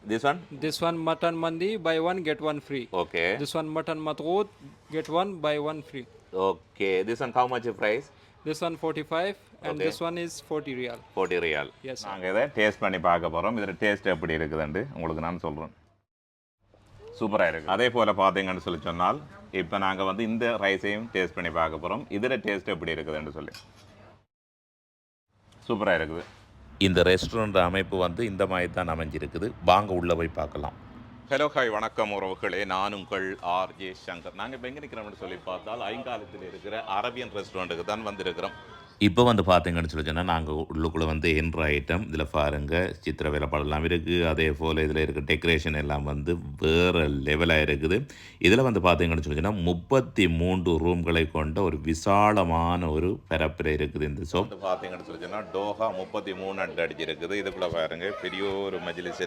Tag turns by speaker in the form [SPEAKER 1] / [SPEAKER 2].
[SPEAKER 1] This one?
[SPEAKER 2] This one mutton mandi, buy one get one free.
[SPEAKER 1] Okay.
[SPEAKER 2] This one mutton matrood, get one buy one free.
[SPEAKER 1] Okay. This one how much price?
[SPEAKER 2] This one 45 and
[SPEAKER 1] Okay.
[SPEAKER 2] this one is 40 real.
[SPEAKER 1] 40 real.
[SPEAKER 2] Yes, sir.
[SPEAKER 1] நாங்கள் இதை taste பண்ணி பார்க்க போகிறோம். இதில் taste எப்படி இருக்குதுண்டு உங்களுக்கு நான் சொல்கிறேன். சூப்பராக இருக்குது. அதே போல் பார்த்தீங்கன்னு சொல்லி சொன்னால் இப்போ நாங்கள் வந்து இந்த ரைஸையும் டேஸ்ட் பண்ணி பார்க்க போகிறோம். இதில் டேஸ்ட் எப்படி இருக்குதுன்னு சொல்லி சூப்பராக இருக்குது. இந்த ரெஸ்டாரண்ட் அமைப்பு வந்து இந்த மாதிரி தான் அமைஞ்சிருக்குது. வாங்க உள்ளே போய் பார்க்கலாம். ஹலோ ஹாய் வணக்கம் உறவுகளே, நான் உங்கள் ஆர்ஜே சங்கர். நாங்கள் இப்போ எங்கே நிற்கிறோம்னு சொல்லி பார்த்தால் ஐங்காலத்தில் இருக்கிற அரபியன் ரெஸ்டாரண்ட்டுக்கு தான் வந்திருக்கிறோம். இப்போ வந்து பார்த்தீங்கன்னு சொல்லி சொன்னால் நாங்கள் உள்ளுக்குள்ளே வந்து என்ட்ரு ஐட்டம் இதில் பாருங்கள் சித்திர வேலைப்பாடெல்லாம் இருக்குது. அதே போல் இதில் இருக்க டெக்கரேஷன் எல்லாம் வந்து வேறு லெவலாக இருக்குது. இதில் வந்து பார்த்தீங்கன்னு சொல்லி சொன்னால் 33 ரூம்களை கொண்ட ஒரு விசாலமான ஒரு பரப்பில் இருக்குது. இந்த ஷோ வந்து பார்த்தீங்கன்னு சொல்லி சொன்னால் டோஹா 33 அடிச்சிருக்குது. இதுக்குள்ளே பாருங்கள் பெரிய ஒரு மஜ்லிஸ்